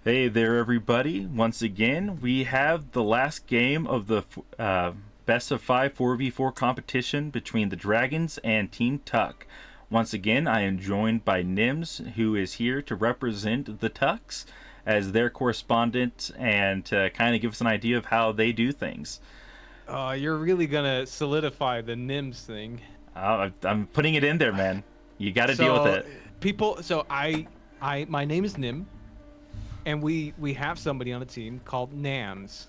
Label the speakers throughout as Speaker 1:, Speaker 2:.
Speaker 1: Hey there, everybody. Once again, we have the last game of the best of 5 4v4 competition between the Dragons and Team Tuck. Once again, I am joined by Nims, who is here to represent the Tucks as their correspondent and to kind of give us an idea of how they do things.
Speaker 2: You're really gonna solidify the Nims thing.
Speaker 1: I'm putting it in there, man. You got to deal with
Speaker 2: So
Speaker 1: it.
Speaker 2: people, so my name is Nim, and we have somebody on the team called Nams,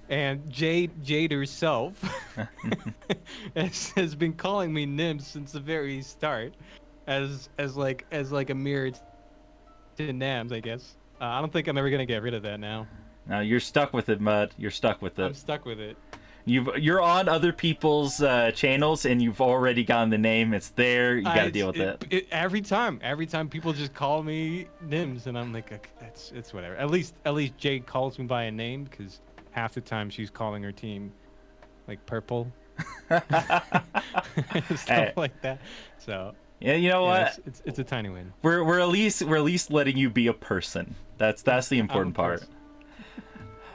Speaker 2: and Jade herself has been calling me Nim since the very start, as like a mirror to Nams, I guess. I don't think I'm ever gonna get rid of that now.
Speaker 1: Now you're stuck with it, Mud. You're stuck with
Speaker 2: I'm
Speaker 1: it.
Speaker 2: stuck with it.
Speaker 1: You're on other people's channels and you've already gotten the name. It's there. You got to deal with it.
Speaker 2: Every time people just call me Nims, and I'm like, okay, it's whatever. At least Jade calls me by a name, because half the time she's calling her team like purple, stuff
Speaker 1: Hey,
Speaker 2: like that. So
Speaker 1: yeah, you know
Speaker 2: yeah,
Speaker 1: what?
Speaker 2: it's a tiny win.
Speaker 1: We're at least letting you be a person. That's the important part.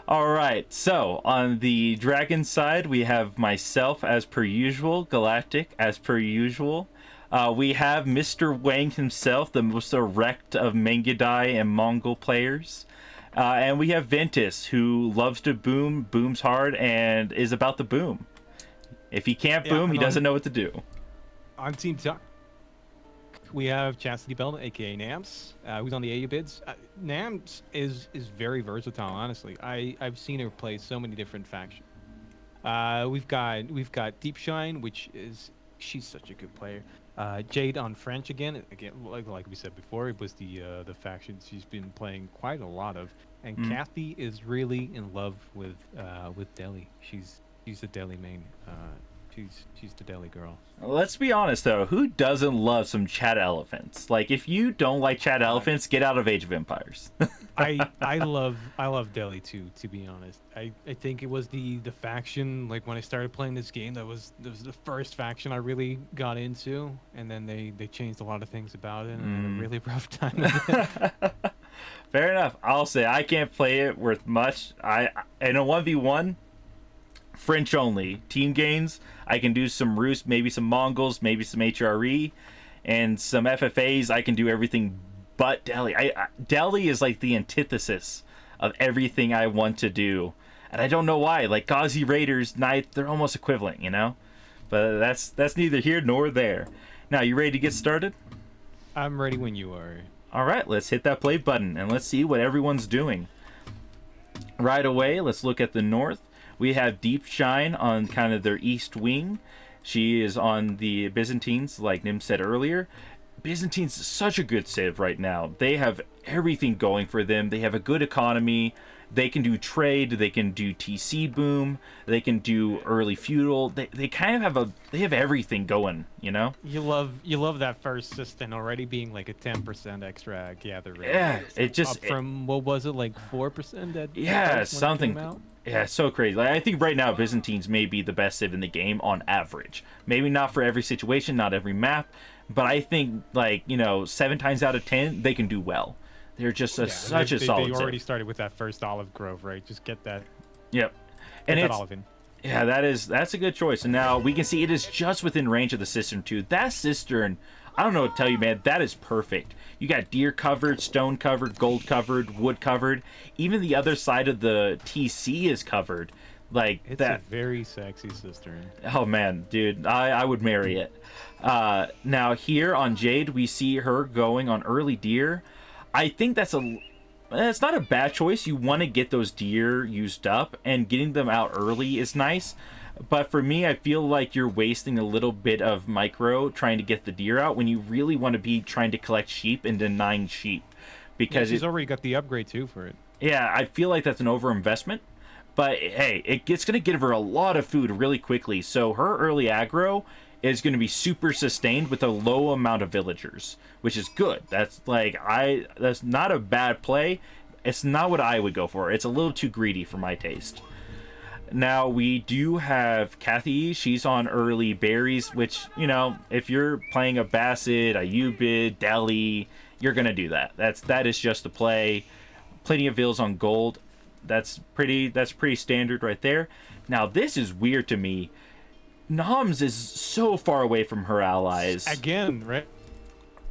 Speaker 1: All right. So on the dragon side, we have myself as per usual, Galactic as per usual. We have Mr. Wang himself, the most erect of Mangudai and Mongol players. And we have Ventus, who loves to boom, booms hard, and is about the boom. If he can't
Speaker 2: Yeah,
Speaker 1: boom, he
Speaker 2: and
Speaker 1: doesn't know what to do.
Speaker 2: on Team Tuck, we have Chastity Belt, aka Nams, who's on the AU bids. Nams is very versatile, honestly. I've seen her play so many different factions. We've got Deep Shine, which is she's such a good player. Jade on French again, like we said before, it was the faction she's been playing quite a lot of. And
Speaker 1: Mm.
Speaker 2: Kathy is really in love with Delhi. She's the Delhi main. She's the Delhi girl.
Speaker 1: Let's be honest though, who doesn't love some chat elephants? Like if you don't like chat elephants, get out of Age of Empires.
Speaker 2: I love Delhi too, to be honest. I think it was the faction, like when I started playing this game, that was the first faction I really got into, and then they changed a lot of things about it, and I had a really rough time with it.
Speaker 1: Fair enough. I'll say I can't play it worth much. I in a 1v1 French only team games, I can do some Rus, maybe some Mongols, maybe some HRE, and some FFAs. I can do everything but Delhi. Delhi is like the antithesis of everything I want to do, and I don't know why. Like Ghazi Raiders, Knight, they're almost equivalent, you know. But that's neither here nor there. Now, you ready to get started?
Speaker 2: I'm ready when you are.
Speaker 1: All right, let's hit that play button and let's see what everyone's doing. Right away, let's look at the north. We have Deep Shine on kind of their east wing. She is on the Byzantines, like Nim said earlier. Byzantines such a good civ right now. They have everything going for them. They have a good economy. They can do trade. They can do TC boom. They can do early feudal. They kind of they have everything going, you know?
Speaker 2: You love that first system already being like a 10% extra gather rate.
Speaker 1: Yeah, it just
Speaker 2: Up from what was it, like 4% at
Speaker 1: yeah,
Speaker 2: when it
Speaker 1: something.
Speaker 2: came out?
Speaker 1: Yeah, it's so crazy. Like, I think right now Byzantines may be the best civ in the game on average. Maybe not for every situation, not every map, but I think like 7 times out of 10 they can do well. They're just such a solid
Speaker 2: They
Speaker 1: civ.
Speaker 2: already started with that first olive grove, right? Just get that,
Speaker 1: Yep,
Speaker 2: get
Speaker 1: and
Speaker 2: that
Speaker 1: it's
Speaker 2: olive in.
Speaker 1: yeah, that's a good choice. And now we can see it is just within range of the cistern too. That cistern, I don't know what to tell you, man. That is perfect. You got deer covered, stone covered, gold covered, wood covered. Even the other side of the TC is covered. Like
Speaker 2: It's
Speaker 1: that.
Speaker 2: a very sexy cistern.
Speaker 1: Oh man, dude, I would marry it. Now here on Jade, we see her going on early deer. I think it's not a bad choice. You want to get those deer used up, and getting them out early is nice. But for me, I feel like you're wasting a little bit of micro trying to get the deer out when you really want to be trying to collect sheep and denying sheep.
Speaker 2: Yeah,
Speaker 1: Because
Speaker 2: she's already got the upgrade too for it.
Speaker 1: yeah, I feel like that's an overinvestment. But hey, it's going to give her a lot of food really quickly. So her early aggro is going to be super sustained with a low amount of villagers, which is good. That's not a bad play. It's not what I would go for. It's a little too greedy for my taste. Now we do have Kathy. She's on early berries, which, if you're playing a Basset, a Ubid, Delhi, you're gonna do that. That is just the play. plenty of vills on gold. That's pretty standard right there. Now this is weird to me. Nims is so far away from her allies.
Speaker 2: Again, right?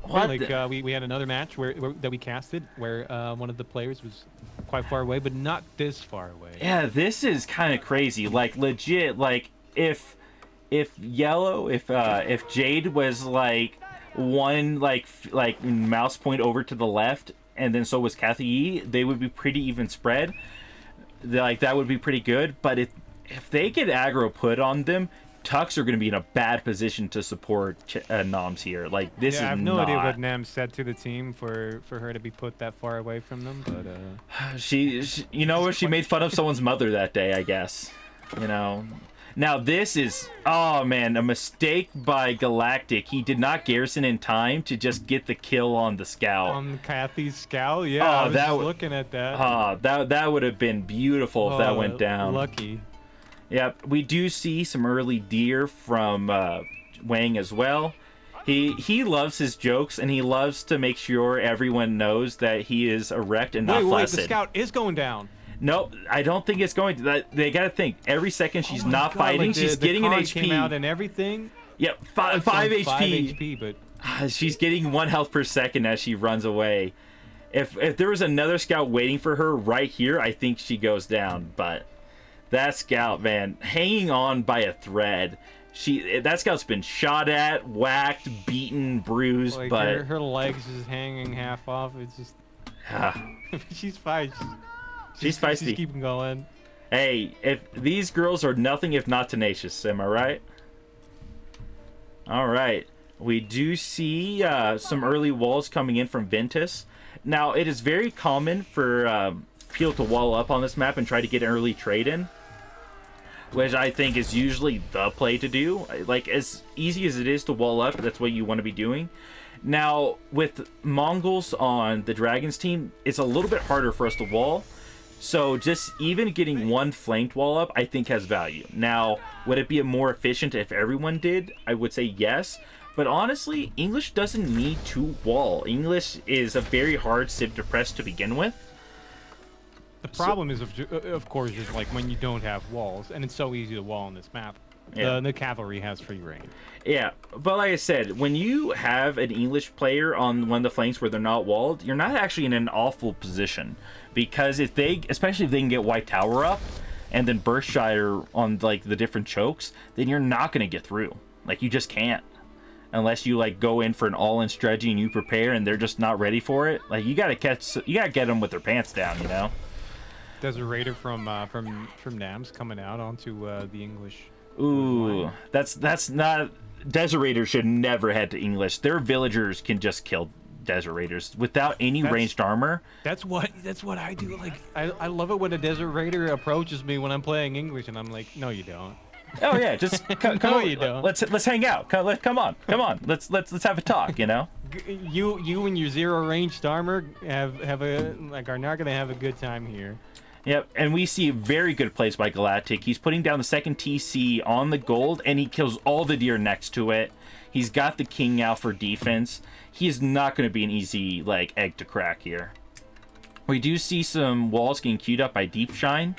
Speaker 1: What
Speaker 2: Like we had another match that we casted where one of the players was quite far away, but not this far away.
Speaker 1: Yeah, this is kind of crazy. Like legit, like if Jade was like one like mouse point over to the left, and then so was Kathy Yee, they would be pretty even spread. Like that would be pretty good. But if they get aggro put on them, Tucks are going to be in a bad position to support Nims here. Like this is
Speaker 2: I have no
Speaker 1: not...
Speaker 2: idea what Nims said to the team for her to be put that far away from them, but
Speaker 1: she you know, she made fun of someone's mother that day, I guess. You know. Now this is, oh man, a mistake by Galactic. He did not garrison in time to just get the kill on the scout.
Speaker 2: On Kathy's scout, yeah. I was just looking at that.
Speaker 1: That would have been beautiful if that went down.
Speaker 2: Lucky.
Speaker 1: Yep, we do see some early deer from Wang as well. He loves his jokes, and he loves to make sure everyone knows that he is erect and not flaccid.
Speaker 2: Wait, the scout is going down.
Speaker 1: No, I don't think it's going to. They got to think. Every second she's not fighting, she's getting an HP.
Speaker 2: Came out and everything.
Speaker 1: Yep, 5 HP.
Speaker 2: 5 HP, but
Speaker 1: she's getting 1 health per second as she runs away. If there was another scout waiting for her right here, I think she goes down. But that scout, man, hanging on by a thread. That scout's been shot at, whacked, beaten, bruised,
Speaker 2: like
Speaker 1: but
Speaker 2: her legs is hanging half off. It's just she's fine. She's feisty. She's keeping going.
Speaker 1: Hey, if these girls are nothing if not tenacious, am I right? All right. We do see some early walls coming in from Ventus. Now, it is very common for people to wall up on this map and try to get an early trade in, which I think is usually the play to do. Like, as easy as it is to wall up, that's what you want to be doing. Now, with Mongols on the Dragons team, it's a little bit harder for us to wall. So just even getting one flanked wall up, I think has value. Now, would it be more efficient if everyone did? I would say yes. But honestly, English doesn't need to wall. English is a very hard civ to press to begin with.
Speaker 2: The problem is, of course, is like when you don't have walls, and it's so easy to wall on this map. Yeah. The cavalry has free reign.
Speaker 1: Yeah, but like I said, when you have an English player on one of the flanks where they're not walled, you're not actually in an awful position. Because especially if they can get White Tower up, and then Burstshire on like the different chokes, then you're not going to get through. Like, you just can't. Unless you like go in for an all-in strategy and you prepare and they're just not ready for it. Like, you gotta get them with their pants down, you know?
Speaker 2: There's a raider from Nims coming out onto the English.
Speaker 1: Ooh, that's not. Desert Raiders should never head to English. Their villagers can just kill Desert Raiders without any ranged armor.
Speaker 2: That's what I do. Like, I love it when a Desert Raider approaches me when I'm playing English, and I'm like, no, you don't.
Speaker 1: Oh yeah, just come
Speaker 2: no,
Speaker 1: on.
Speaker 2: You don't.
Speaker 1: Let's hang out. Come on. Let's have a talk. You know.
Speaker 2: You and your zero ranged armor are not gonna have a good time here.
Speaker 1: Yep, and we see very good plays by Galactic. He's putting down the second TC on the gold, and he kills all the deer next to it. He's got the king out for defense. He is not going to be an easy like egg to crack here. We do see some walls getting queued up by Deep Shine.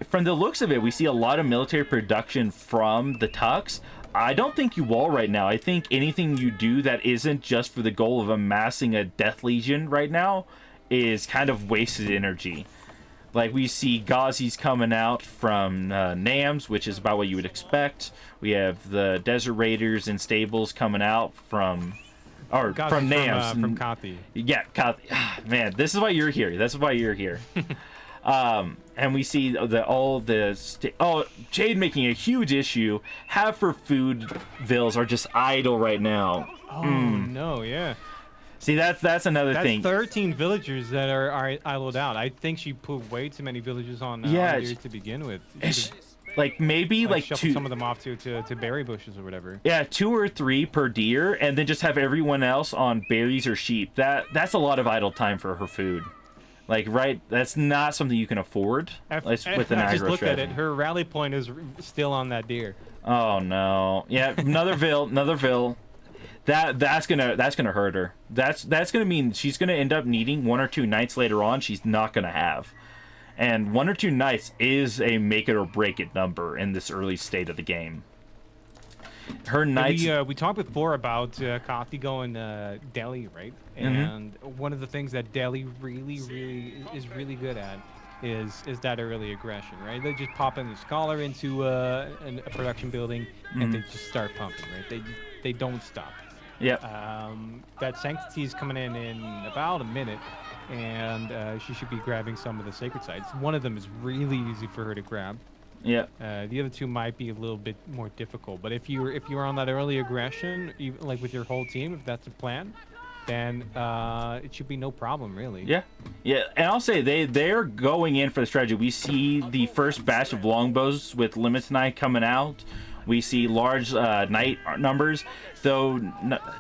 Speaker 1: From the looks of it, we see a lot of military production from the Tucks. I don't think you wall right now. I think anything you do that isn't just for the goal of amassing a Death Legion right now is kind of wasted energy. Like, we see Ghazi's coming out from Nims, which is about what you would expect. We have the Desert Raiders and Stables coming out from Nims.
Speaker 2: From Kathy.
Speaker 1: Yeah, Kathy. Man, this is why you're here. That's why you're here. And we see Jade making a huge issue. Have for food vills are just idle right now.
Speaker 2: Oh, no, yeah.
Speaker 1: See, that's another thing.
Speaker 2: That's 13 villagers that are idled out. I think she put way too many villagers on here to begin with.
Speaker 1: Like, maybe like
Speaker 2: shuffle some of them off to berry bushes or whatever.
Speaker 1: Yeah, 2 or 3 per deer, and then just have everyone else on berries or sheep. That's a lot of idle time for her food. Like, right? That's not something you can afford with an aggro
Speaker 2: just looked
Speaker 1: strategy.
Speaker 2: at it. Her rally point is still on that deer.
Speaker 1: Oh no! Yeah, another vill. that's gonna hurt her. That's gonna mean she's gonna end up needing 1 or 2 knights later on. She's not gonna have, and 1 or 2 knights is a make it or break it number in this early state of the game. Her knights.
Speaker 2: We talked before about Kothi going Delhi, right? And one of the things that Delhi really is really good at is that early aggression, right? They just pop in the scholar into a production building and they just start pumping, right? They don't stop.
Speaker 1: Yep.
Speaker 2: That sanctity is coming in about a minute, and she should be grabbing some of the sacred sites. One of them is really easy for her to grab.
Speaker 1: Yeah.
Speaker 2: The other 2 might be a little bit more difficult, but if you're on that early aggression, even like with your whole team, if that's the plan, then it should be no problem, really.
Speaker 1: Yeah, and I'll say they're going in for the strategy. We see the first batch of longbows with Limits Knight coming out. We see large knight numbers, though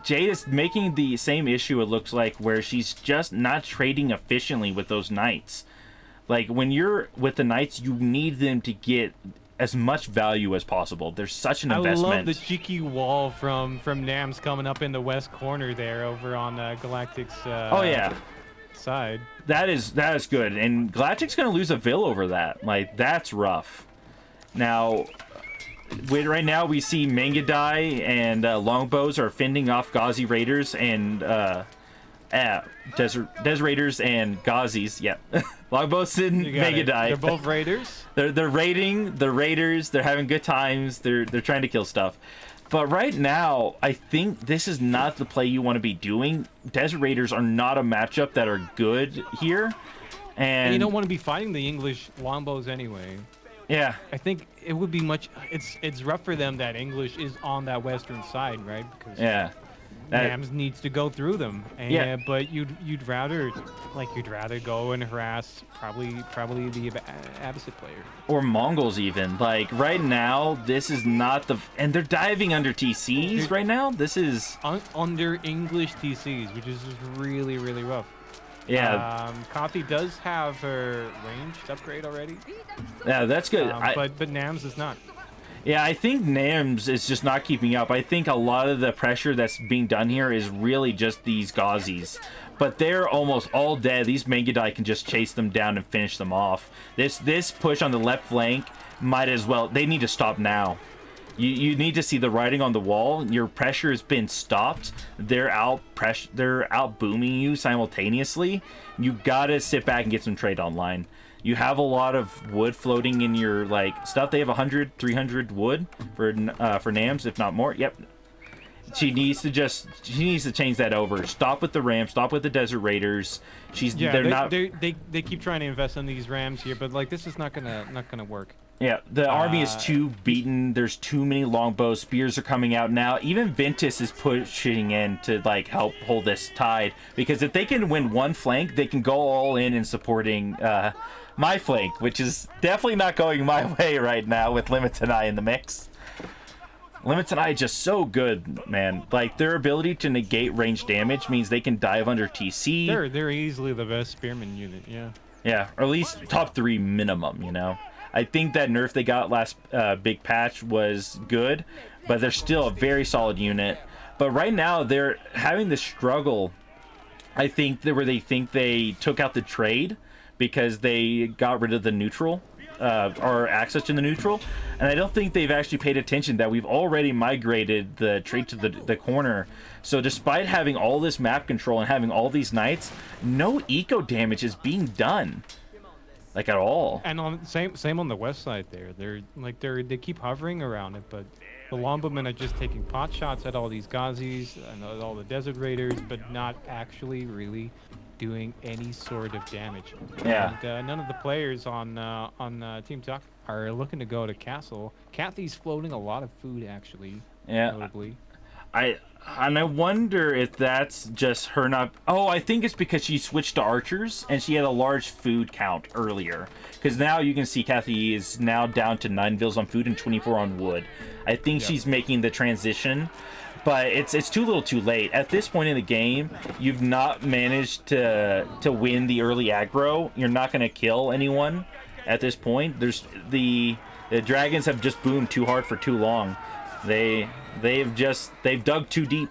Speaker 1: Jade is making the same issue, it looks like, where she's just not trading efficiently with those knights. Like, when you're with the knights, you need them to get as much value as possible. There's such an investment.
Speaker 2: I love the cheeky wall from Nims coming up in the west corner there over on Galactic's side.
Speaker 1: That is good. And Galactic's going to lose a Vil over that. Like, that's rough. Now, right now we see Mangadai and Longbows are fending off Ghazi Raiders and Desert Raiders and Ghazis. Yep. Longbows and Mangadai.
Speaker 2: They're both raiders.
Speaker 1: They're raiding the raiders. They're having good times. They're trying to kill stuff. But right now, I think this is not the play you want to be doing. Desert Raiders are not a matchup that are good here. And
Speaker 2: you don't want to be fighting the English longbows anyway.
Speaker 1: Yeah.
Speaker 2: I think it would be much. It's rough for them that English is on that western side, right? Because Nims needs to go through them. And, but you'd rather go and harass probably the Abbasid player
Speaker 1: or Mongols even. Like right now, this is not the and they're diving under TCs right now. This is
Speaker 2: under English TCs, which is just really rough.
Speaker 1: Yeah.
Speaker 2: Kothi does have her ranged upgrade already.
Speaker 1: Yeah, that's good.
Speaker 2: But Nims is not.
Speaker 1: Yeah, I think Nims is just not keeping up. I think a lot of the pressure that's being done here is really just these Ghazis. But they're almost all dead. These Mangadai can just chase them down and finish them off. This push on the left flank might as well... They need to stop now. You need to see the writing on the wall. Your pressure has been stopped. They're out booming you simultaneously. You gotta sit back and get some trade online. You have a lot of wood floating in your stuff. They have 100, 300 wood for Nims, if not more. Yep. She needs to change that over. Stop with the Rams. Stop with the Desert Raiders.
Speaker 2: They keep trying to invest in these Rams here, but this is not gonna work.
Speaker 1: Yeah, the army is too beaten. There's too many longbows. Spears are coming out now. Even Ventus is pushing in to help hold this tide, because if they can win one flank, they can go all in supporting my flank, which is definitely not going my way right now with Limits and I in the mix. Limits and I just so good, man. Their ability to negate range damage means they can dive under TC.
Speaker 2: They're easily the best spearman unit, yeah.
Speaker 1: Yeah, or at least top 3 minimum, you know. I think that nerf they got last big patch was good, but they're still a very solid unit. But right now they're having the struggle, I think, where they think they took out the trade because they got rid of the neutral, or access to the neutral. And I don't think they've actually paid attention that we've already migrated the trade to the corner. So despite having all this map control and having all these knights, no eco damage is being done. At all. And
Speaker 2: on same on the west side there. They keep hovering around it, but the Lombowmen are just taking pot shots at all these Ghazis and all the Desert Raiders, but not actually really doing any sort of damage.
Speaker 1: Yeah.
Speaker 2: And none of the players on Team Tuck are looking to go to Castle. Kathy's floating a lot of food actually.
Speaker 1: Yeah.
Speaker 2: Notably.
Speaker 1: I wonder if that's just her not... Oh, I think it's because she switched to archers and she had a large food count earlier. Because now you can see Kathy is now down to 9 Vils on food and 24 on wood. I think she's making the transition, but it's too little too late. At this point in the game, you've not managed to win the early aggro. You're not going to kill anyone at this point. The dragons have just boomed too hard for too long. They've dug too deep.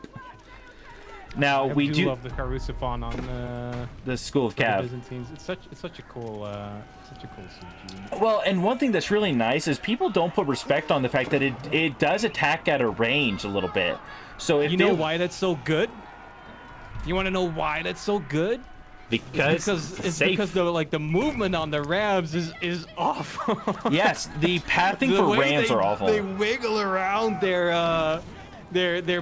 Speaker 1: Now we do
Speaker 2: love the Carusophon on
Speaker 1: the School of
Speaker 2: the
Speaker 1: Cav.
Speaker 2: Byzantines. It's such a cool siege.
Speaker 1: Well, and one thing that's really nice is people don't put respect on the fact that it does attack at a range a little bit. So if
Speaker 2: you know why that's so good? You want to know why that's so good?
Speaker 1: Because
Speaker 2: it's because the movement on the rams is awful.
Speaker 1: Yes, the pathing for rams are awful.
Speaker 2: They wiggle around their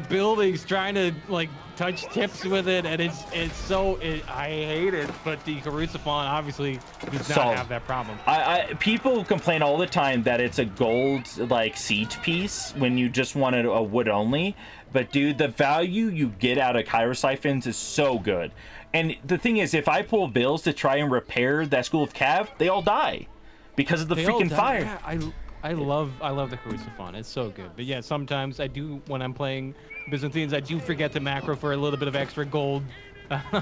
Speaker 2: buildings trying to like touch tips with it, and I hate it. But the Carusophon obviously does not have that problem.
Speaker 1: People complain all the time that it's a gold like siege piece when you just wanted a wood only. But dude, the value you get out of Chirosiphons is so good. And the thing is, if I pull bills to try and repair that School of Cav, they all die because of the freaking fire.
Speaker 2: Yeah, I love the Carusophon. It's so good. But yeah, sometimes I do, when I'm playing Byzantines, I do forget to macro for a little bit of extra gold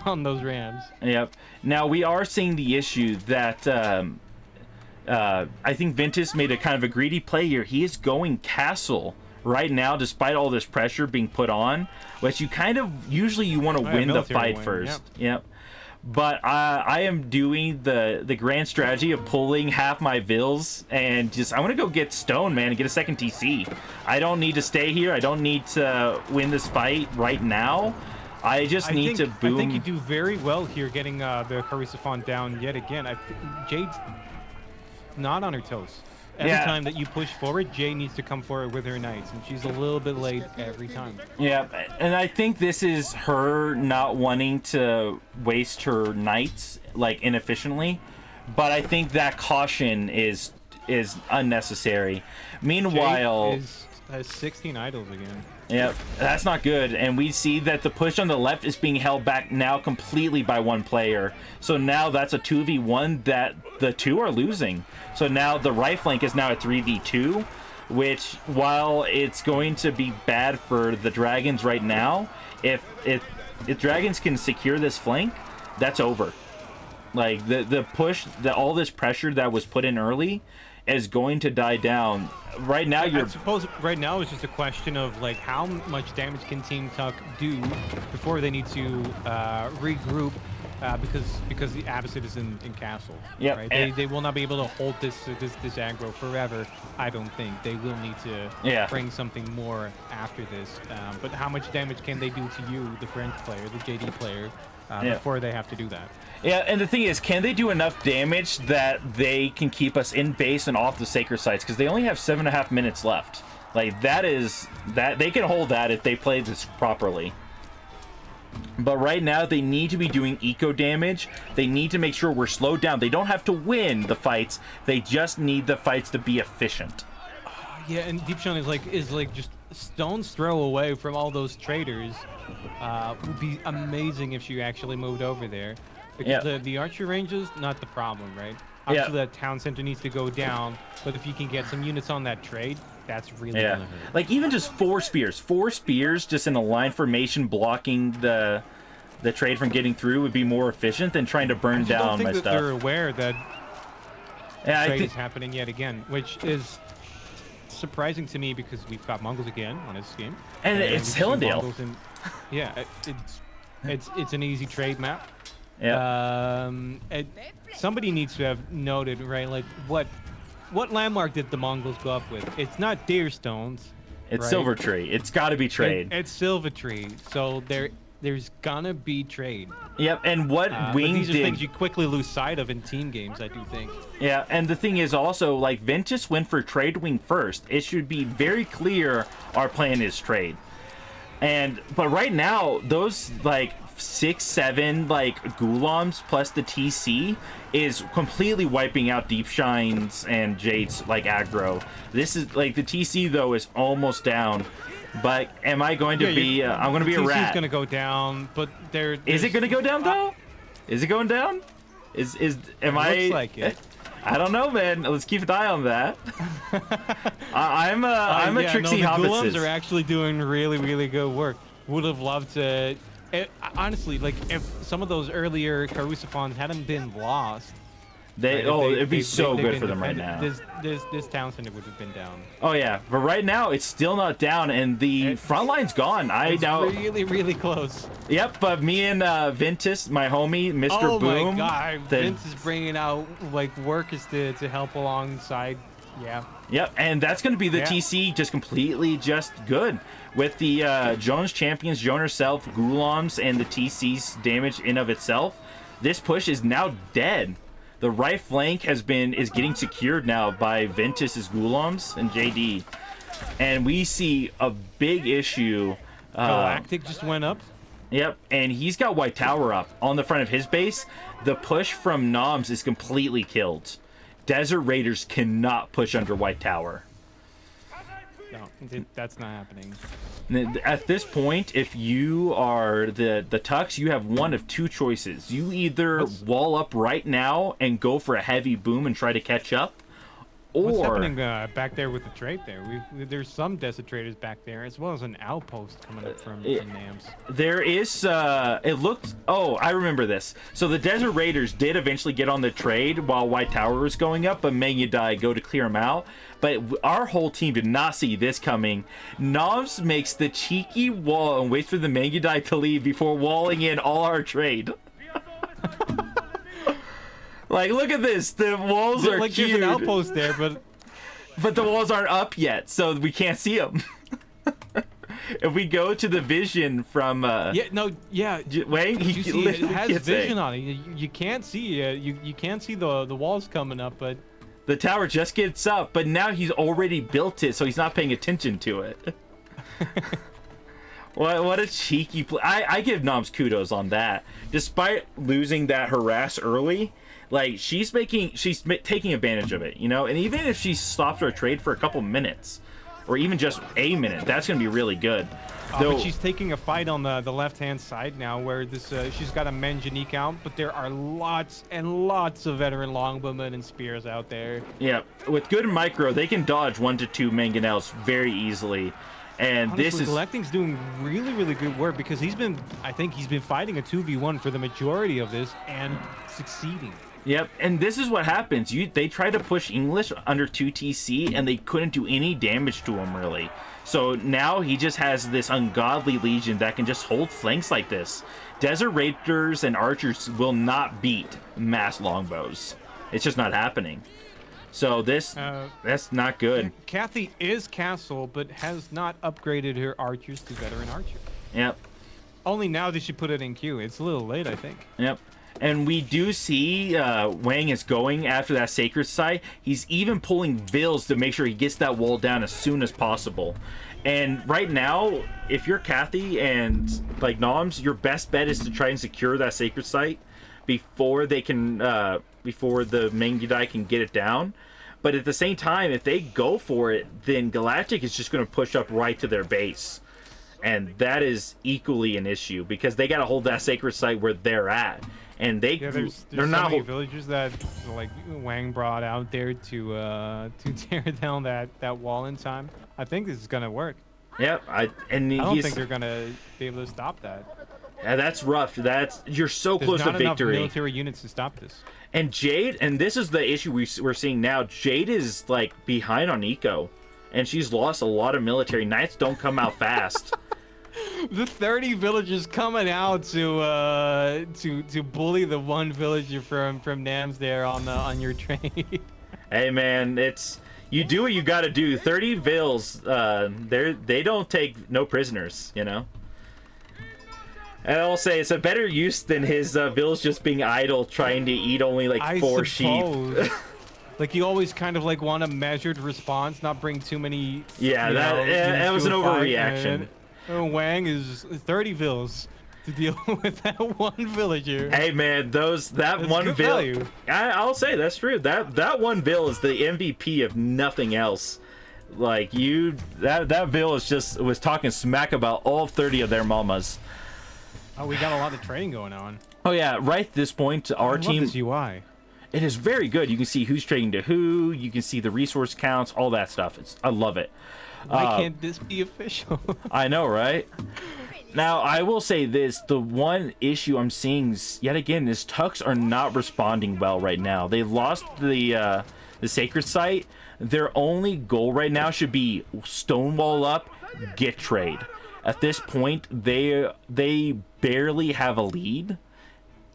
Speaker 2: on those rams.
Speaker 1: Yep. Now we are seeing the issue that I think Ventus made a kind of a greedy play here. He is going castle right now, despite all this pressure being put on, which you kind of usually you want to win the fight first. Yep. But I am doing the grand strategy of pulling half my vills and just I want to go get stone, man, and get a second TC. I don't need to stay here. I don't need to win this fight right now. I just need to boom.
Speaker 2: I think you do very well here getting the Carusophon down yet again. Jade's not on her toes. Every time that you push forward, Jay needs to come forward with her knights, and she's a little bit late every time.
Speaker 1: Yeah, and I think this is her not wanting to waste her knights like inefficiently, but I think that caution is unnecessary. Meanwhile,
Speaker 2: Jay has 16 idols again.
Speaker 1: Yep, that's not good, and we see that the push on the left is being held back now completely by one player. So now that's a 2v1 that the two are losing. So now the right flank is now a 3v2, which while it's going to be bad for the dragons right now, if dragons can secure this flank, that's over. Like the push, all this pressure that was put in early is going to die down. Right now,
Speaker 2: I suppose right now it's just a question of like how much damage can Team Tuck do before they need to regroup because the Abbasid is in castle.
Speaker 1: Yeah,
Speaker 2: right? They will not be able to hold this aggro forever. I don't think they will need to bring something more after this. But how much damage can they do to you, the French player, the JD player, before they have to do that?
Speaker 1: Yeah, and the thing is, can they do enough damage that they can keep us in base and off the sacred sites? Because they only have 7.5 minutes left. Like, that they can hold that if they play this properly. But right now, they need to be doing eco damage. They need to make sure we're slowed down. They don't have to win the fights. They just need the fights to be efficient.
Speaker 2: Yeah, and Deepshun is like just stone's throw away from all those traders. Would be amazing if she actually moved over there. Because the archer ranges, not the problem, right? Obviously, that town center needs to go down, but if you can get some units on that trade, that's really gonna hurt.
Speaker 1: Like even just 4 spears just in a line formation blocking the trade from getting through would be more efficient than trying to burn down my stuff.
Speaker 2: They're aware that trade is happening yet again, which is surprising to me because we've got Mongols again on this game,
Speaker 1: and it's Hillendale.
Speaker 2: It's an easy trade map.
Speaker 1: Yeah.
Speaker 2: Somebody needs to have noted, right? Like what landmark did the Mongols go up with? It's not deer stones.
Speaker 1: It's
Speaker 2: right?
Speaker 1: Silver Tree. It's got to be trade.
Speaker 2: It's Silver Tree. So there's gonna be trade.
Speaker 1: Yep. And what Wing
Speaker 2: these are
Speaker 1: did,
Speaker 2: things you quickly lose sight of in team games, I do think.
Speaker 1: Yeah, and the thing is also like Ventus went for trade wing first. It should be very clear our plan is trade. But right now those like 6-7 like Gulams plus the TC is completely wiping out Deep Shines and Jade's like aggro. This is like the TC though is almost down. But am I going to be? I'm going to be a rat.
Speaker 2: TC's going to go down, but
Speaker 1: is it going to go down though? Is it going down? Am I?
Speaker 2: Looks like it.
Speaker 1: I don't know, man. Let's keep an eye on that. I'm a Trixie
Speaker 2: Hobbitsis.
Speaker 1: Hobbitsis.
Speaker 2: The Gulams are actually doing really, really good work. Would have loved to. Honestly, like if some of those earlier Carusophons hadn't been lost,
Speaker 1: They
Speaker 2: Right,
Speaker 1: it'd be so
Speaker 2: they've
Speaker 1: good
Speaker 2: been
Speaker 1: for them right
Speaker 2: defended-
Speaker 1: now.
Speaker 2: This town center would have been down.
Speaker 1: Oh yeah, but right now it's still not down, and the front line's gone. I
Speaker 2: It's
Speaker 1: know.
Speaker 2: really, really close.
Speaker 1: Yep, but me and Ventus, my homie, Mr.
Speaker 2: Oh
Speaker 1: Boom.
Speaker 2: my god,
Speaker 1: the-
Speaker 2: Vince is bringing out like workers to help alongside. Yeah.
Speaker 1: Yep, and that's going to be the
Speaker 2: Yeah.
Speaker 1: TC just completely just good. With the Jones champions, Joan herself, Gulams, and the TC's damage in of itself, this push is now dead. The right flank is getting secured now by Ventus's Gulams and JD. And we see a big issue.
Speaker 2: Galactic just went up.
Speaker 1: Yep, and he's got White Tower up on the front of his base. The push from Nims is completely killed. Desert Raiders cannot push under White Tower.
Speaker 2: No, that's not happening.
Speaker 1: At this point, if you are the Tux, you have one of two choices. You either wall up right now and go for a heavy boom and try to catch up,
Speaker 2: What's
Speaker 1: or
Speaker 2: happening back there with the trade there? There's some desert traders back there, as well as an outpost coming up from Nims.
Speaker 1: there is it looked, oh, I remember this. So the Desert Raiders did eventually get on the trade while White Tower was going up, but Mangudai go to clear them out. But our whole team did not see this coming. Nims makes the cheeky wall and waits for the Mangudai to leave before walling in all our trade. Like, look at this. The walls are
Speaker 2: like
Speaker 1: cute.
Speaker 2: there's an outpost there,
Speaker 1: But the walls aren't up yet, so we can't see them. If we go to the vision from Wayne,
Speaker 2: You see, it
Speaker 1: literally
Speaker 2: has
Speaker 1: can't say.
Speaker 2: vision on it. You can't see you can't see the walls coming up, but
Speaker 1: The tower just gets up, but now he's already built it, so he's not paying attention to it. What a cheeky play. I give Nims kudos on that. Despite losing that harass early, like, she's taking advantage of it, you know? And even if she stopped her trade for a couple minutes, or even just a minute, that's going to be really good.
Speaker 2: but she's taking a fight on the left-hand side now, where this she's got a Manjanique out, but there are lots and lots of veteran longbowmen and spears out there.
Speaker 1: Yeah, with good micro, they can dodge 1 to 2 mangonels very easily. And
Speaker 2: Honestly,
Speaker 1: this is
Speaker 2: Galactic's doing really, really good work, because I think he's been fighting a 2v1 for the majority of this and succeeding.
Speaker 1: Yep, and this is what happens. They tried to push English under 2 TC, and they couldn't do any damage to him, really. So now he just has this ungodly legion that can just hold flanks like this. Desert Raiders and Archers will not beat mass longbows. It's just not happening. So that's not good.
Speaker 2: Kathy is castle, but has not upgraded her archers to veteran archer.
Speaker 1: Yep,
Speaker 2: Only now that she put it in queue. It's a little late, I think.
Speaker 1: yep. And we do see Wang is going after that sacred site. He's even pulling Vils to make sure he gets that wall down as soon as possible. And right now, if you're Kathy and like Nims, your best bet is to try and secure that sacred site before they can, before the Mangudai can get it down. But at the same time, if they go for it, then Galactic is just going to push up right to their base. And that is equally an issue, because they got to hold that sacred site where they're at. And
Speaker 2: There's
Speaker 1: they're
Speaker 2: so
Speaker 1: not
Speaker 2: many villagers that like Wang brought out there to tear down that wall in time. I think this is gonna work.
Speaker 1: Yep, I
Speaker 2: don't think they're gonna be able to stop that.
Speaker 1: Yeah, that's rough. You're so
Speaker 2: There's
Speaker 1: close
Speaker 2: not
Speaker 1: to
Speaker 2: enough
Speaker 1: victory.
Speaker 2: military units to stop this.
Speaker 1: And Jade, and this is the issue we're seeing now. Jade is like behind on Eco, and she's lost a lot of military. Knights don't come out fast.
Speaker 2: The 30 villagers coming out to bully the one villager from Nims there on your train.
Speaker 1: Hey man, you do what you got to do. 30 Vils, they don't take no prisoners, you know. And I'll say it's a better use than his Vils just being idle, trying to eat only like 4 sheep.
Speaker 2: Like, you always kind of like want a measured response, not bring too many.
Speaker 1: Yeah, that was an overreaction.
Speaker 2: Wang is 30 Vils to deal with that one villager.
Speaker 1: Hey man, that one Vil. I'll say that's true. That one Vil is the MVP of nothing else. Like that Vil was talking smack about all 30 of their mamas.
Speaker 2: Oh, we got a lot of trading going on.
Speaker 1: Oh yeah, right at this point, our team.
Speaker 2: This UI.
Speaker 1: It is very good. You can see who's trading to who. You can see the resource counts, all that stuff. I love it.
Speaker 2: Why can't this be official?
Speaker 1: I know, right? Now, I will say this, the one issue I'm seeing yet again is Tucks are not responding well right now. They lost the Sacred Site. Their only goal right now should be stonewall up, get trade. At this point, they barely have a lead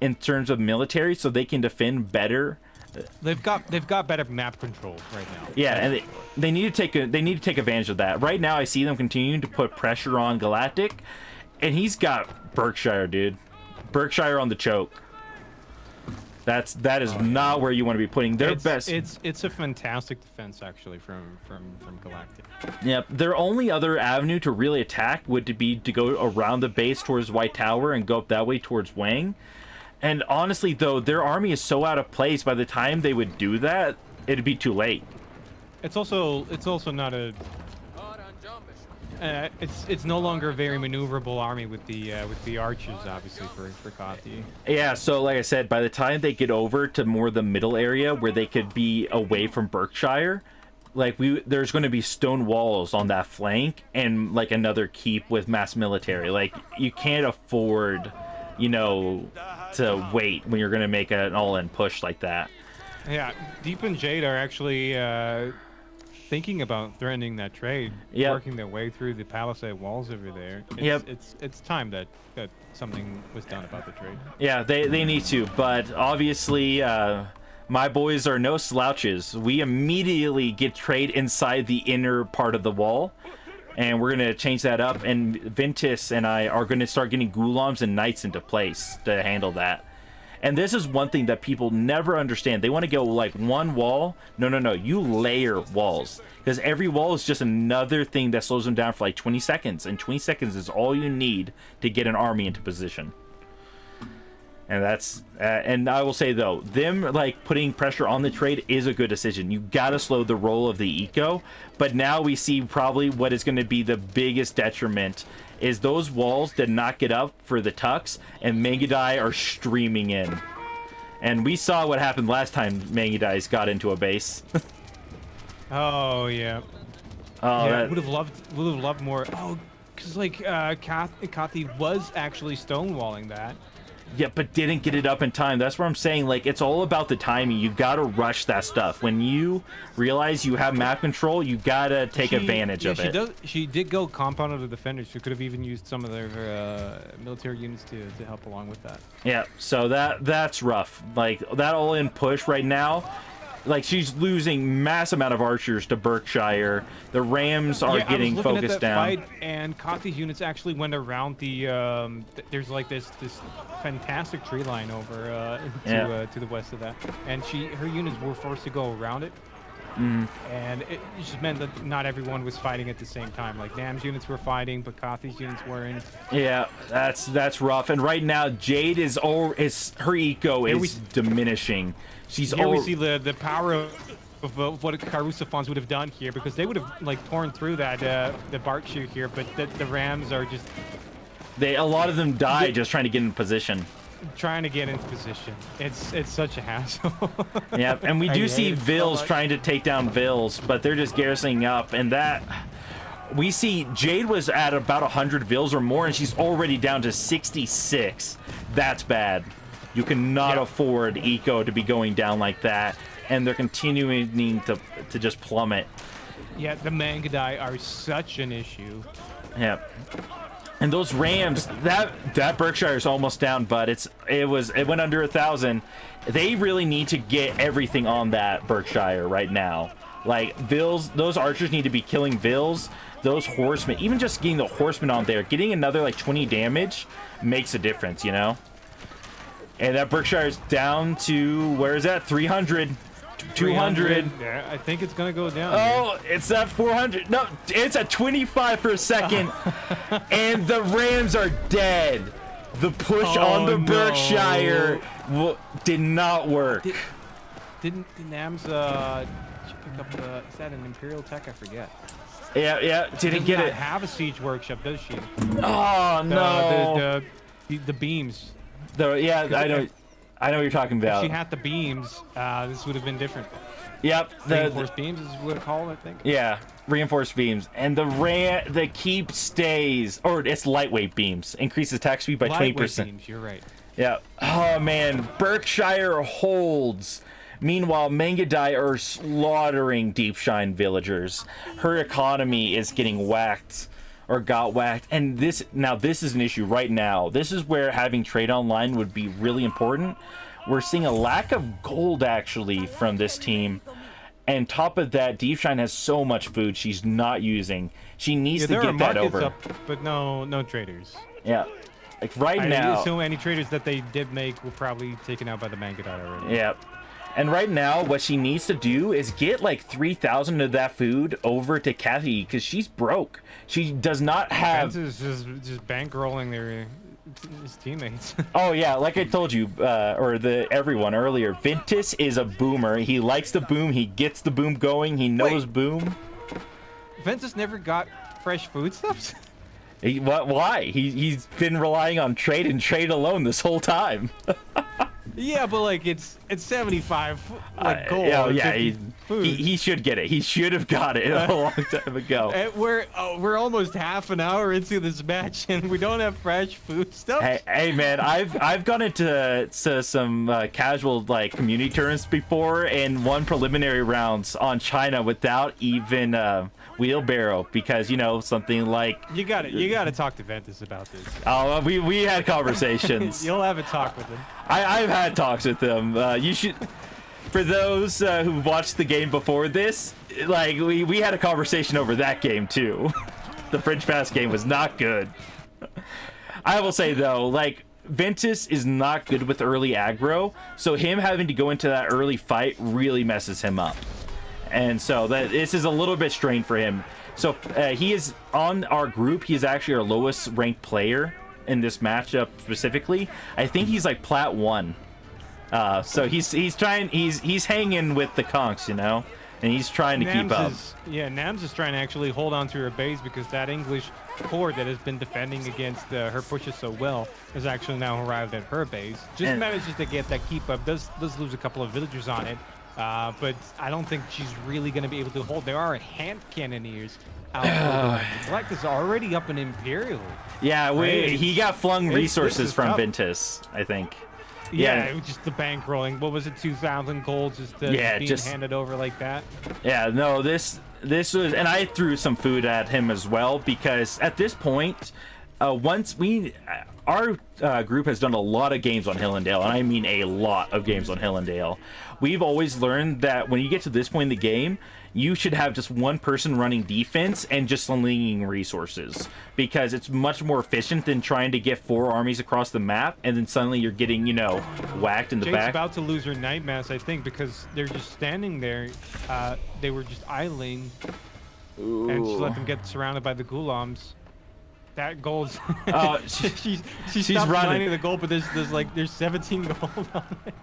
Speaker 1: in terms of military, so they can defend better.
Speaker 2: They've got better map control right now.
Speaker 1: Yeah, and they need to take advantage of that. Right now, I see them continuing to put pressure on Galactic. And he's got Berkshire, dude. Berkshire on the choke. That is not where you want to be putting their best.
Speaker 2: It's a fantastic defense actually from Galactic.
Speaker 1: Yep. Their only other avenue to really attack would be to go around the base towards White Tower and go up that way towards Wang. And honestly, though, their army is so out of place. By the time they would do that, it'd be too late.
Speaker 2: It's also not a. It's no longer a very maneuverable army with the archers, obviously, for Kothi.
Speaker 1: Yeah, so like I said, by the time they get over to more the middle area where they could be away from Berkshire, like there's going to be stone walls on that flank and like another keep with mass military. Like you can't afford, to wait when you're going to make an all-in push like that.
Speaker 2: Yeah, Deep and Jade are actually thinking about threatening that trade, working their way through the palisade walls over there. It's time that something was done about the trade.
Speaker 1: Yeah, they need to, but obviously my boys are no slouches. We immediately get trade inside the inner part of the wall, and we're going to change that up, and Ventus and I are going to start getting Ghulams and Knights into place to handle that. And this is one thing that people never understand. They want to go like one wall. No. You layer walls. Because every wall is just another thing that slows them down for like 20 seconds. And 20 seconds is all you need to get an army into position. And that's... and I will say, though, them like putting pressure on the trade is a good decision. You got to slow the roll of the eco. But now we see probably what is going to be the biggest detriment is those walls did not get up for the Tucks, and Mangudai are streaming in. And we saw what happened last time Mangudais got into a base.
Speaker 2: Oh yeah.
Speaker 1: Oh,
Speaker 2: yeah, would have loved more. Oh, because like Kothi was actually stonewalling that.
Speaker 1: Yeah, but didn't get it up in time. That's what I'm saying. Like, it's all about the timing. You gotta rush that stuff. When you realize you have map control, you gotta take advantage of it.
Speaker 2: She did go compound of the defenders. She could have even used some of their military units to help along with that.
Speaker 1: Yeah, so that's rough. Like, that all-in push right now, like, she's losing mass amount of archers to Berkshire. The Rams are getting focused down.
Speaker 2: Fight, and Kothi's units actually went around the. There's like this fantastic tree line over to the west of that, and her units were forced to go around it. And it just meant that not everyone was fighting at the same time. Like Nam's units were fighting, but Kothi's units weren't. Yeah,
Speaker 1: that's rough. And right now, Jade her eco is diminishing.
Speaker 2: Here we see the power of what Karusafans would have done here, because they would have like torn through that the Bart shoot here, but the Rams are just
Speaker 1: a lot of them die just trying to get in position.
Speaker 2: It's such a hassle.
Speaker 1: Yeah, and we do see Vils trying to take down Vils, but they're just garrisoning up, and that we see Jade was at about 100 Vils or more, and she's already down to 66. That's bad. You cannot afford eco to be going down like that, and they're continuing to just plummet.
Speaker 2: Yeah, the Mangudai are such an issue.
Speaker 1: Yeah. And those Rams, that Berkshire is almost down, but it went under 1,000. They really need to get everything on that Berkshire right now. Like Vils, those archers need to be killing Vils. Those horsemen, even just getting the horsemen on there, getting another like 20 damage makes a difference, And that Berkshire is down to, where is that? 300. 200.
Speaker 2: Yeah, I think it's gonna go down.
Speaker 1: Oh, it's at 400. No, it's at 25 for a second. And the Rams are dead. The push on the Berkshire did not work.
Speaker 2: Didn't Nams pick up is that an Imperial Tech? I forget.
Speaker 1: Yeah, didn't get it.
Speaker 2: Have a siege workshop, does she?
Speaker 1: Oh no.
Speaker 2: The beams.
Speaker 1: I know. I know what you're talking
Speaker 2: If
Speaker 1: about.
Speaker 2: she had the beams, this would have been different.
Speaker 1: Yep.
Speaker 2: Reinforced beams is what it's called, I think.
Speaker 1: Yeah, reinforced beams. And the keep stays, or it's lightweight beams. Increases attack speed by 20%.
Speaker 2: Beams, you're right.
Speaker 1: Yeah. Oh, man. Berkshire holds. Meanwhile, Mangadai are slaughtering Deep Shine villagers. Her economy is getting whacked. Or got whacked. And this is an issue right now. This is where having trade online would be really important. We're seeing a lack of gold, actually, from this team. And top of that, Deep Shine has so much food she's not using. She needs to get that over.
Speaker 2: Up, but no traders.
Speaker 1: Yeah. Like right now.
Speaker 2: I assume any traders that they did make were probably taken out by the Mangadai already.
Speaker 1: Yeah. And right now, what she needs to do is get like 3,000 of that food over to Kathy because she's broke. She does not have.
Speaker 2: Fence is just bankrolling his teammates.
Speaker 1: Oh yeah, like I told you, or everyone earlier. Ventus is a boomer. He likes the boom. He gets the boom going. He knows boom.
Speaker 2: Ventus never got fresh foodstuffs.
Speaker 1: Why? He's been relying on trade and trade alone this whole time.
Speaker 2: Yeah, but like it's 75 like gold.
Speaker 1: Yeah, he should get it. He should have got it a long time ago.
Speaker 2: And we're almost half an hour into this match and we don't have fresh food stuff.
Speaker 1: Hey man, I've gone into some casual like community tournaments before and won preliminary rounds on China without even wheelbarrow because something like
Speaker 2: you got to talk to Ventus about this.
Speaker 1: Oh, we had conversations.
Speaker 2: You'll have a talk with him.
Speaker 1: I've had talks with him. You should, for those who've watched the game before this, like we had a conversation over that game too. The French Pass game was not good. I will say though, like Ventus is not good with early aggro, so him having to go into that early fight really messes him up. And so this is a little bit strained for him. So he is on our group. He's actually our lowest ranked player in this matchup specifically. I think he's like plat 1. So he's hanging with the conks, and he's trying to keep up.
Speaker 2: Nims is trying to actually hold on to her base because that English horde that has been defending against her pushes so well has actually now arrived at her base. Just manages to get that keep up. Does lose a couple of villagers on it. But I don't think she's really going to be able to hold. There are hand cannoneers out. Black is already up in Imperial.
Speaker 1: Yeah, he got flung resources from
Speaker 2: tough.
Speaker 1: Ventus, I think.
Speaker 2: Yeah, it was just the bank rolling. What was it, 2,000 gold just being handed over like that?
Speaker 1: Yeah, no, this was, and I threw some food at him as well because at this point, once our group has done a lot of games on Hillendale, and I mean a lot of games on Hillendale. We've always learned that when you get to this point in the game, you should have just one person running defense and just slinging resources because it's much more efficient than trying to get 4 armies across the map and then suddenly you're getting, whacked in the back.
Speaker 2: Jade's about to lose her Night Mass, I think, because they're just standing there. They were just idling, and she let them get surrounded by the Ghulams. That gold's she's stopped mining the gold, but there's 17 gold on there.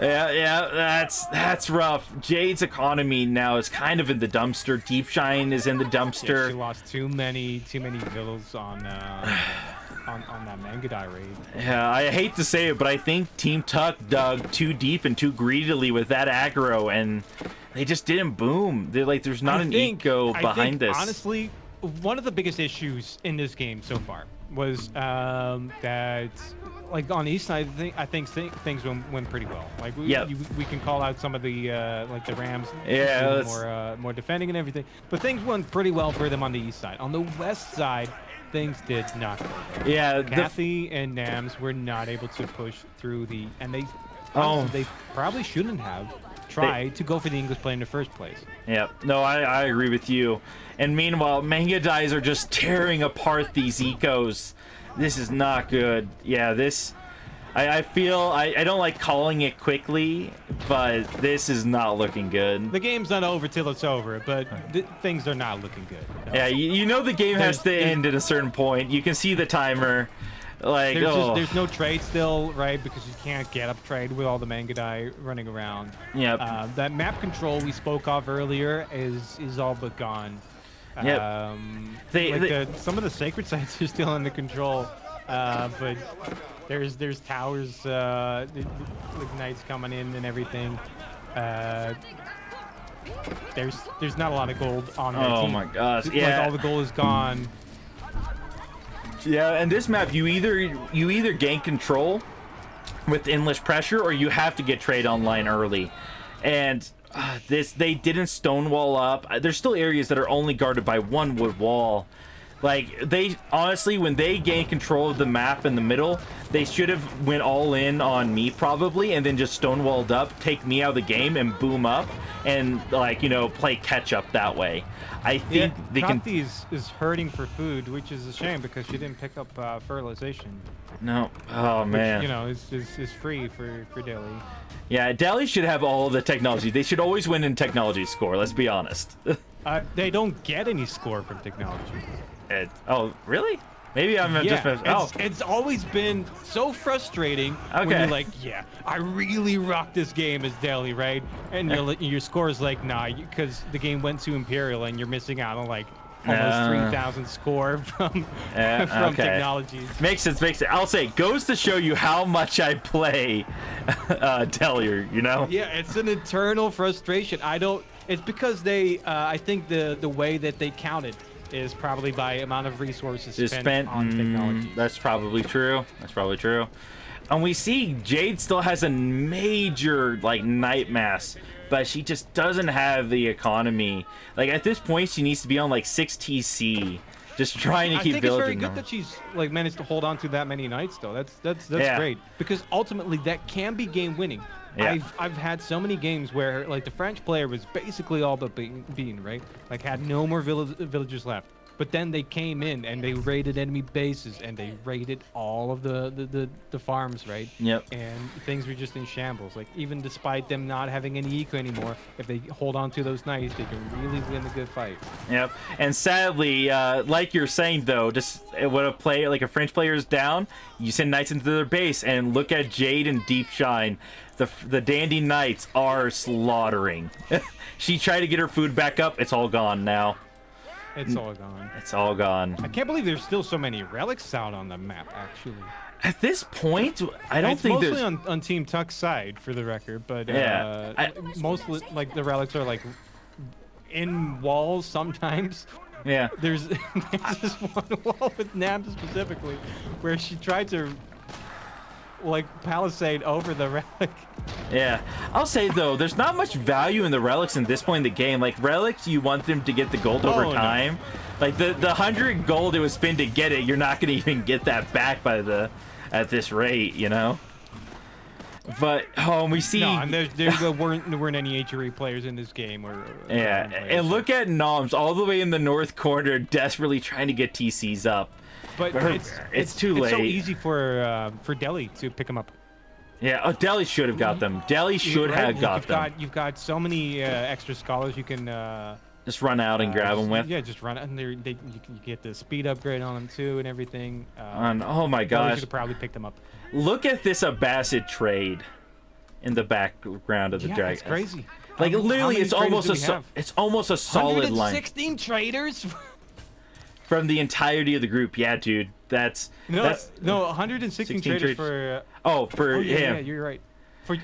Speaker 1: Yeah, that's rough. Jade's economy now is kind of in the dumpster. Deep Shine is in the dumpster.
Speaker 2: Yeah, she lost too many villas on that Mangadai raid.
Speaker 1: Yeah, I hate to say it, but I think Team Tuck dug too deep and too greedily with that aggro, and they just didn't boom. There's not an eco behind this.
Speaker 2: Honestly, one of the biggest issues in this game so far was that, like, on the east side, I think things went pretty well. Like, we can call out some of the like the Rams, more defending and everything, but things went pretty well for them on the east side. On the west side, things did not go well.
Speaker 1: Yeah,
Speaker 2: Kathy and Nims were not able to push through and they probably shouldn't have tried to go for the English play in the first place.
Speaker 1: Yeah, no, I agree with you. And meanwhile, Mangadais are just tearing apart these ecos. This is not good. Yeah, I feel I don't like calling it quickly, but this is not looking good.
Speaker 2: The game's not over till it's over, but things are not looking good. No.
Speaker 1: Yeah, you know the game has to end at a certain point. You can see the timer. Like,
Speaker 2: there's no trade still, right? Because you can't get up trade with all the Mangadai running around.
Speaker 1: Yep.
Speaker 2: That map control we spoke of earlier is all but gone.
Speaker 1: Yep.
Speaker 2: Some of the sacred sites are still under control But there's towers, like knights coming in and everything. There's not a lot of gold on their team.
Speaker 1: Oh my gosh,
Speaker 2: Like
Speaker 1: yeah.
Speaker 2: all the gold is gone.
Speaker 1: Yeah, and this map, you either gain control with endless pressure, or you have to get trade online early. And they didn't stonewall up. There's still areas that are only guarded by one wood wall. Like, they honestly, when they gained control of the map in the middle, they should have went all in on me probably, and then just stonewalled up, take me out of the game, and boom up, and like, you know, play catch up that way. I think they can.
Speaker 2: Kathy is hurting for food, which is a shame because she didn't pick up fertilization.
Speaker 1: No, oh man.
Speaker 2: Which, you know, is free for Delhi.
Speaker 1: Yeah, Delhi should have all the technology. They should always win in technology score. Let's be honest.
Speaker 2: They don't get any score from technology.
Speaker 1: Oh, really? Maybe I'm just.
Speaker 2: It's always been so frustrating when you're like, yeah, I really rocked this game as Delhi, right? And your score is like, nah, because the game went to Imperial and you're missing out on like almost 3,000 score from technologies.
Speaker 1: Makes sense. I'll say, goes to show you how much I play Delhi, you know?
Speaker 2: Yeah, it's an eternal frustration. It's because they, I think the way that they counted is probably by amount of resources spent on technology.
Speaker 1: That's probably true. And we see Jade still has a major like night mass, but she just doesn't have the economy. Like at this point, she needs to be on like 6 TC, just trying to keep
Speaker 2: I think it's very
Speaker 1: villaging
Speaker 2: good
Speaker 1: them.
Speaker 2: that she's like managed to hold on to that many knights though. That's great, because ultimately that can be game winning.
Speaker 1: Yeah.
Speaker 2: I've had so many games where like the French player was basically all but beaten, right? Like had no more villagers left. But then they came in and they raided enemy bases and they raided all of the farms, right?
Speaker 1: Yep.
Speaker 2: And things were just in shambles. Like even despite them not having any eco anymore, if they hold on to those knights, they can really win a good fight.
Speaker 1: Yep. And sadly, like you're saying though, just when a player like a French player is down, you send knights into their base and look at Jade and Deep Shine. The dandy knights are slaughtering. She tried to get her food back up. It's all gone now.
Speaker 2: It's all gone.
Speaker 1: It's all gone.
Speaker 2: I can't believe there's still so many relics out on the map, actually.
Speaker 1: At this point, I don't think
Speaker 2: there's...
Speaker 1: there's...
Speaker 2: mostly on Team Tuck's side, for the record, but
Speaker 1: yeah.
Speaker 2: Mostly, like, the relics are, like, in walls sometimes.
Speaker 1: Yeah.
Speaker 2: There's this one wall with Nims specifically, where she tried to, like, palisade over the relic.
Speaker 1: Yeah. I'll say, though, there's not much value in the relics in this point in the game. Like, relics, you want them to get the gold over time. No. Like, the 100 gold it would spend to get it, you're not going to even get that back at this rate, you know? But, we see...
Speaker 2: No, and there weren't any HRE players in this game.
Speaker 1: Yeah, and look at Nims all the way in the north corner, desperately trying to get TCs up.
Speaker 2: But
Speaker 1: it's too late.
Speaker 2: It's so easy for Delhi to pick them up.
Speaker 1: Yeah, Delhi should have got them. Delhi should have got them.
Speaker 2: You've got so many extra scholars you can
Speaker 1: just run out and grab them with.
Speaker 2: Yeah, just run out, and you can get the speed upgrade on them too and everything.
Speaker 1: And oh my gosh,
Speaker 2: Delhi should have probably picked them up.
Speaker 1: Look at this Abbasid trade in the background of the dragon.
Speaker 2: It's crazy.
Speaker 1: Like literally, it's almost a solid line.
Speaker 2: 116 traders.
Speaker 1: From the entirety of the group, yeah, dude. That's
Speaker 2: 116 traders for.
Speaker 1: For him.
Speaker 2: Yeah, you're right.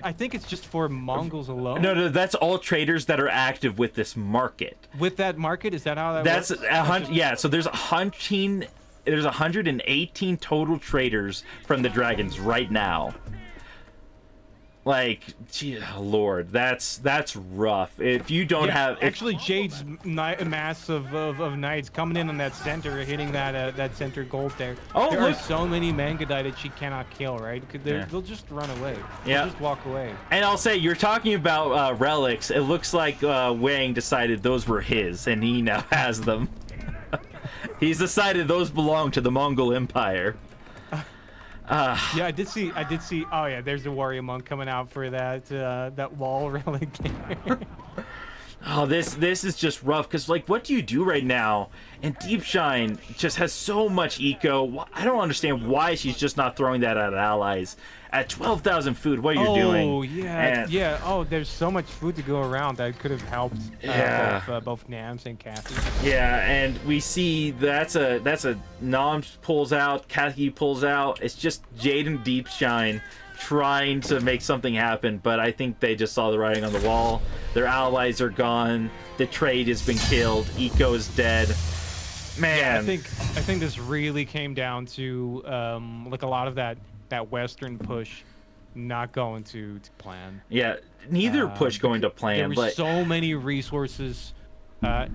Speaker 2: I think it's just for Mongols alone.
Speaker 1: No, that's all traders that are active with this market.
Speaker 2: With that market, is that how that works?
Speaker 1: That's yeah. So there's 118 total traders from the dragons right now. Like, gee, Lord, that's rough. If you don't have...
Speaker 2: Actually, Jade's mass of knights coming in on that center, hitting that center gold there. There are so many Mangadai that she cannot kill, right? Because they'll just run away. They'll just walk away.
Speaker 1: And I'll say, you're talking about relics. It looks like Wang decided those were his, and he now has them. He's decided those belong to the Mongol Empire.
Speaker 2: Yeah, I did see. Oh yeah, there's the warrior monk coming out for that wall relic.
Speaker 1: Oh, this is just rough because like, what do you do right now? And Deep Shine just has so much eco. I don't understand why she's just not throwing that at allies. At 12,000 food, what you're doing?
Speaker 2: Oh yeah,
Speaker 1: And,
Speaker 2: yeah. Oh, there's so much food to go around that could have helped both Nims and Kathy.
Speaker 1: Yeah, and we see that's a Noms pulls out, Kathy pulls out. It's just Jade and Deep Shine trying to make something happen, but I think they just saw the writing on the wall. Their allies are gone. The trade has been killed. Eco is dead. Man,
Speaker 2: Yeah, I think this really came down to like a lot of that Western push not going to plan.
Speaker 1: yeah, neither push going to plan.
Speaker 2: There were
Speaker 1: But
Speaker 2: so many resources. Yeah,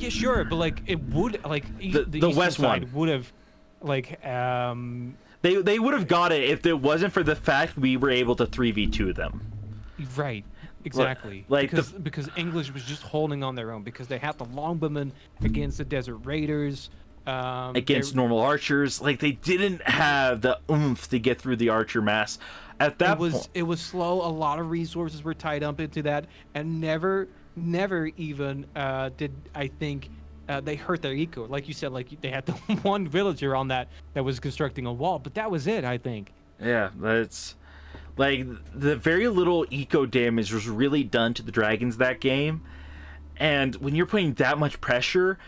Speaker 2: sure, but like it would like
Speaker 1: the West
Speaker 2: side
Speaker 1: one
Speaker 2: would have like
Speaker 1: they would have got it if it wasn't for the fact we were able to 3v2 them.
Speaker 2: right. Exactly.
Speaker 1: Like
Speaker 2: because English was just holding on their own because they had the longbowmen against the Desert Raiders.
Speaker 1: Against normal archers, like they didn't have the oomph to get through the archer mass. At that point,
Speaker 2: it was slow. A lot of resources were tied up into that, and never even did I think they hurt their eco. Like you said, like they had the one villager on that was constructing a wall, but that was it. I think.
Speaker 1: yeah, that's like the very little eco damage was really done to the dragons that game. And when you're putting that much pressure,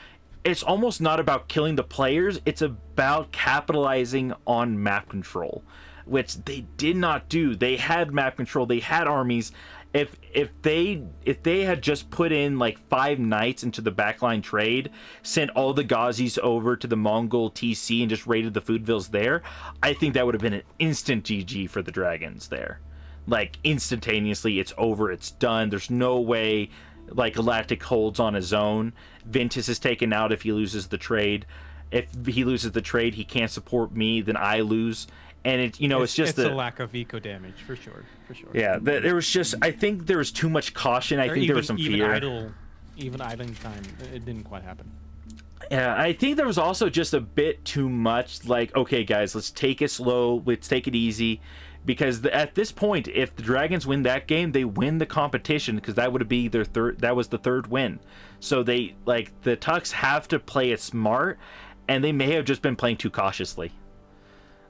Speaker 1: it's almost not about killing the players, it's about capitalizing on map control, which they did not do. They had map control, they had armies. If they had just put in like 5 knights into the backline trade, sent all the Ghazis over to the Mongol TC and just raided the foodvilles there, I think that would have been an instant GG for the dragons there. Like instantaneously, it's over, it's done. There's no way like Galactic holds on his own. Ventus is taken out if he loses the trade. If he loses the trade, he can't support me, then I lose. And it's just
Speaker 2: a lack of eco damage for sure.
Speaker 1: Yeah, there was just, I think there was too much caution. I think there was some fear.
Speaker 2: Even idling time, it didn't quite happen.
Speaker 1: Yeah, I think there was also just a bit too much. Like, okay, guys, let's take it slow. Let's take it easy. Because at this point, if the Dragons win that game, they win the competition because that would be their third. That was the third win. So the Tucks have to play it smart, and they may have just been playing too cautiously.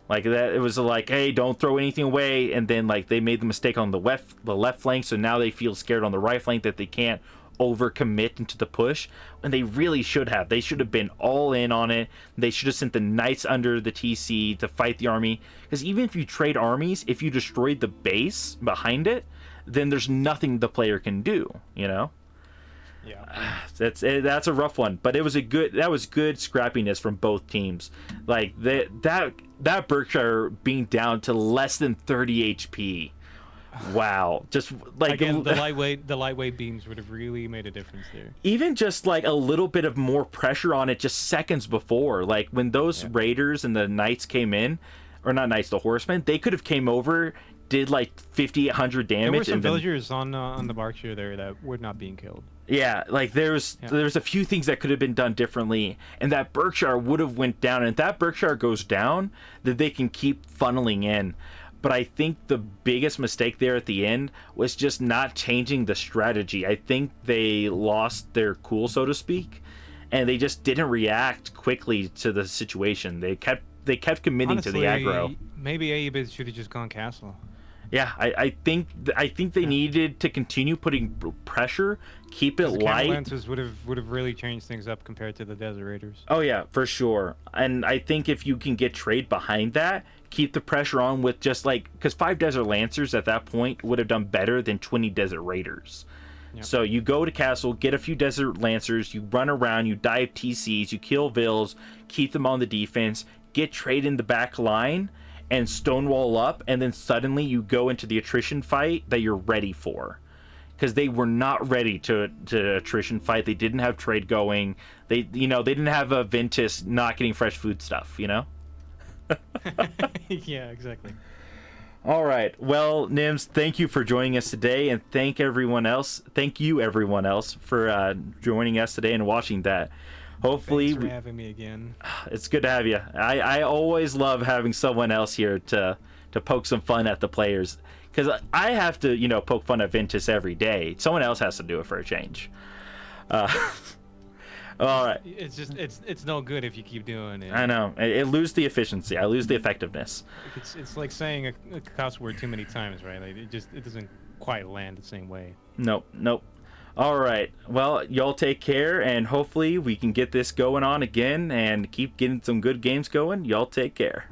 Speaker 1: Like that, it was like, hey, don't throw anything away, and then like they made the mistake on the left flank, so now they feel scared on the right flank that they can't overcommit into the push, and they really should have. They should have been all in on it. They should have sent the knights under the TC to fight the army, because even if you trade armies, if you destroyed the base behind it, then there's nothing the player can do.
Speaker 2: Yeah,
Speaker 1: that's a rough one, but it was good scrappiness from both teams. Like that Berkshire being down to less than 30 HP. Wow, just like
Speaker 2: again, the lightweight beams would have really made a difference there.
Speaker 1: Even just like a little bit of more pressure on it just seconds before, like when those raiders and the knights came in, or not knights, the horsemen, they could have came over, did like 50, 100 damage.
Speaker 2: There were some
Speaker 1: and
Speaker 2: villagers on the Berkshire there that were not being killed.
Speaker 1: Yeah, like there's a few things that could have been done differently, and that Berkshire would have went down. And if that Berkshire goes down, then they can keep funneling in. But I think the biggest mistake there at the end was just not changing the strategy. I think they lost their cool, so to speak, and they just didn't react quickly to the situation. They kept committing to the aggro.
Speaker 2: Maybe AEBIS should have just gone castle.
Speaker 1: Yeah, I think they needed to continue putting pressure, keep it light.
Speaker 2: Lancers would have really changed things up compared to the Desert Raiders.
Speaker 1: Oh yeah, for sure. And I think if you can get trade behind that, keep the pressure on with just like, because 5 Desert Lancers at that point would have done better than 20 Desert Raiders. Yep. So you go to castle, get a few Desert Lancers, you run around, you dive TCs, you kill Vills, keep them on the defense, get trade in the back line, and stonewall up, and then suddenly you go into the attrition fight that you're ready for. Because they were not ready to attrition fight. They didn't have trade going. They didn't have a Ventus not getting fresh food stuff,
Speaker 2: Yeah, exactly.
Speaker 1: All right. Well, Nims, thank you for joining us today, and thank you everyone else for joining us today and watching that. Hopefully,
Speaker 2: thanks for having me again.
Speaker 1: It's good to have you. I always love having someone else here to poke some fun at the players, because I have to poke fun at Ventus every day. Someone else has to do it for a change. Uh, all right.
Speaker 2: It's just it's no good if you keep doing it.
Speaker 1: I know. It lose the efficiency. I lose the effectiveness.
Speaker 2: It's like saying a cuss word too many times, right? Like it doesn't quite land the same way.
Speaker 1: Nope. Nope. All right. Well, y'all take care, and hopefully we can get this going on again and keep getting some good games going. Y'all take care.